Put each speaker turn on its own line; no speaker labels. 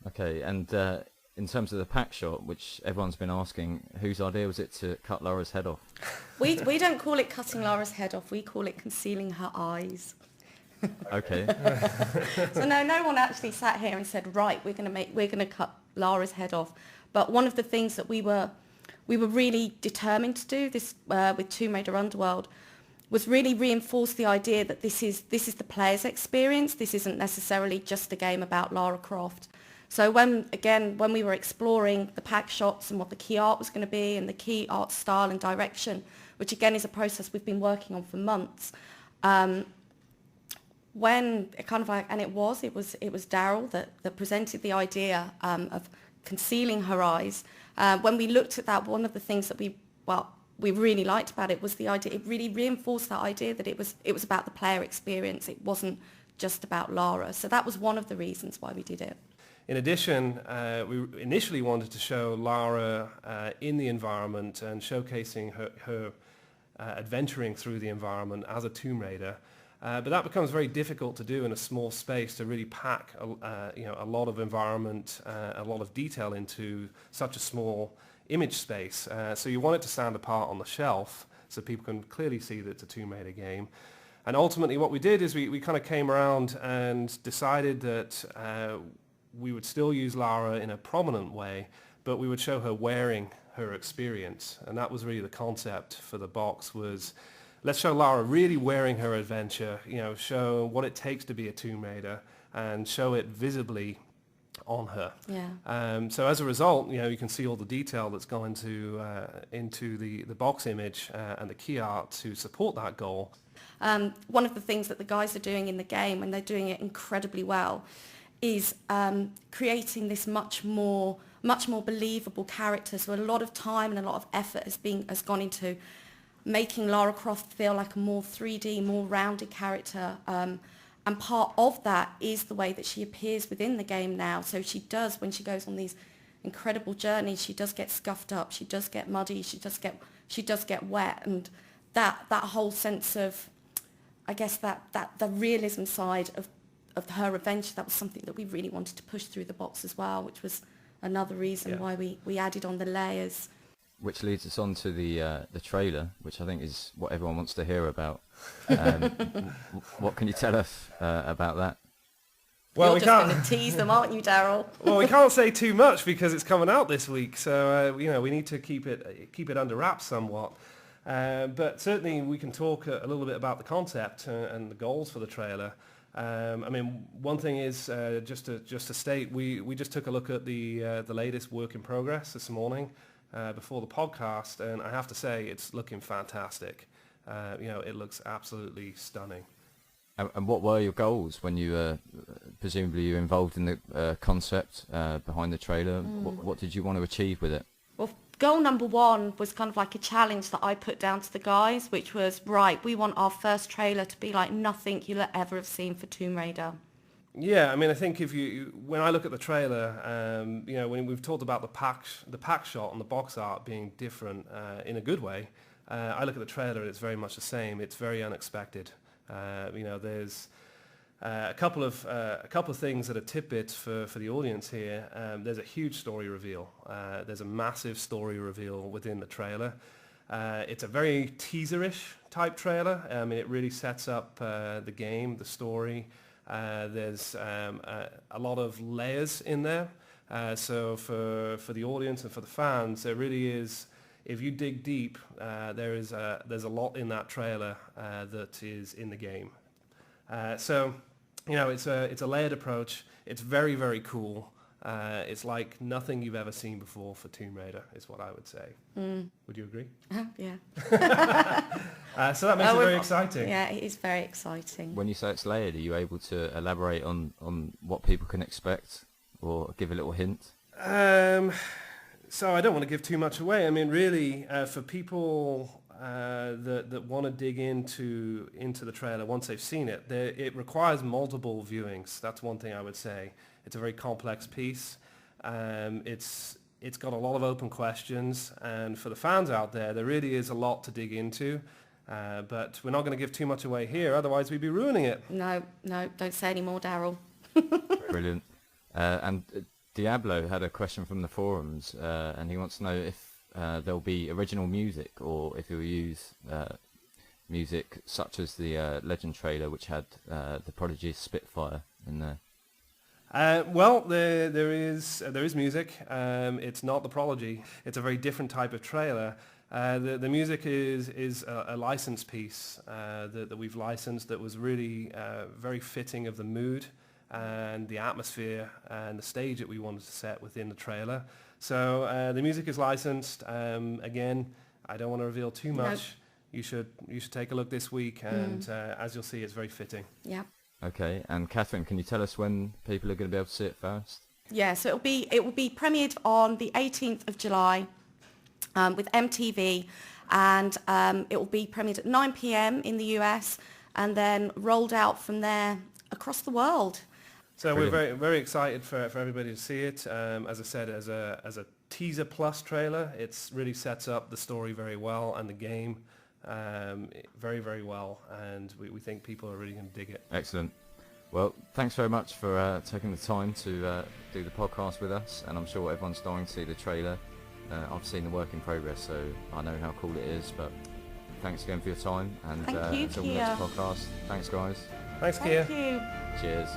Okay, and in terms of the pack shot, which everyone's been asking, whose idea was it to cut Laura's head off?
We don't call it cutting Laura's head off. We call it concealing her eyes.
Okay.
So no one actually sat here and said, right, we're going to cut Laura's head off. But one of the things that we were really determined to do this with Tomb Raider Underworld was really reinforce the idea that this is the player's experience. This isn't necessarily just a game about Lara Croft. So when we were exploring the pack shots and what the key art was going to be and the key art style and direction, which again is a process we've been working on for months, when it kind of like, and it was Daryl that presented the idea of concealing her eyes. When we looked at that, one of the things that we really liked about it was the idea. It really reinforced that idea that it was about the player experience. It wasn't just about Lara. So that was one of the reasons why we did it.
In addition, we initially wanted to show Lara in the environment and showcasing her adventuring through the environment as a Tomb Raider. But that becomes very difficult to do in a small space, to really pack a lot of environment, a lot of detail into such a small image space. So you want it to stand apart on the shelf so people can clearly see that it's a Tomb Raider game. And ultimately what we did is we kind of came around and decided that we would still use Lara in a prominent way, but we would show her wearing her experience. And that was really the concept for the box, was let's show Lara really wearing her adventure, show what it takes to be a Tomb Raider and show it visibly on her.
Yeah.
So as a result, you can see all the detail that's gone into the box image and the key art to support that goal.
One of the things that the guys are doing in the game, and they're doing it incredibly well, is creating this much more believable character. So a lot of time and a lot of effort has gone into making Lara Croft feel like a more 3D, more rounded character. And part of that is the way that she appears within the game now. So she does, when she goes on these incredible journeys, she does get scuffed up, she does get muddy, she does get wet, and that whole sense of, I guess, that the realism side of her adventure, that was something that we really wanted to push through the box as well, which was another reason why we added on the layers.
Which leads us on to the trailer, which I think is what everyone wants to hear about. What can you tell us about that?
Well,
You're just going to tease them, aren't you, Daryl?
Well, we can't say too much because it's coming out this week, so we need to keep it under wraps somewhat. But certainly we can talk a little bit about the concept and the goals for the trailer. One thing is just to state, we just took a look at the latest work in progress this morning before the podcast, and I have to say it's looking fantastic. It looks absolutely stunning.
And what were your goals when you presumably you were involved in the concept behind the trailer? What did you want to achieve with it?
Well, goal number one was kind of like a challenge that I put down to the guys, which was, right, we want our first trailer to be like nothing you'll ever have seen for Tomb Raider.
Yeah, I think when I look at the trailer, when we've talked about the pack shot and the box art being different in a good way, I look at the trailer and it's very much the same. It's very unexpected. There's a couple of things that are tidbits for the audience here. There's a huge story reveal. There's a massive story reveal within the trailer. It's a very teaser-ish type trailer. It really sets up the game, the story. There's a lot of layers in there. So for the audience and for the fans, there really is. If you dig deep, there's a lot in that trailer that is in the game. It's a layered approach. It's very, very cool. It's like nothing you've ever seen before for Tomb Raider, is what I would say. Would you agree?
Yeah.
So that makes it very exciting.
Yeah, it is very exciting.
When you say it's layered, are you able to elaborate on what people can expect or give a little hint?
So I don't want to give too much away. Really, for people that want to dig into the trailer once they've seen it, it requires multiple viewings. That's one thing I would say. It's a very complex piece. It's got a lot of open questions, and for the fans out there really is a lot to dig into. But we're not going to give too much away here, otherwise we'd be ruining it.
No, don't say any more, Daryl.
Brilliant. And Diablo had a question from the forums, and he wants to know if there'll be original music, or if you'll use music such as the Legend trailer, which had the Prodigy Spitfire in there.
Well, there is music. It's not the Prodigy. It's a very different type of trailer. The music is a licensed piece that we've licensed that was really very fitting of the mood and the atmosphere and the stage that we wanted to set within the trailer. So the music is licensed. Again, I don't want to reveal too much.
Nope.
You should take a look this week, and as you'll see, it's very fitting.
Yeah.
Okay, and Catherine, can you tell us when people are going to be able to see it first?
Yeah, so it will be premiered on the 18th of July with MTV, and it will be premiered at 9 p.m. in the US and then rolled out from there across the world.
So
Brilliant.
we're very, very excited for everybody to see it. As I said, as a teaser plus trailer, it really sets up the story very well and the game very, very well, and we think people are really going to dig it.
Excellent. Well, thanks very much for taking the time to do the podcast with us, and I'm sure everyone's dying to see the trailer. I've seen the work in progress, so I know how cool it is, but thanks again for your time, and
Thank you,
until the
Keir.
next podcast. Thanks, guys.
Thanks, Keir.
Thank you.
Cheers.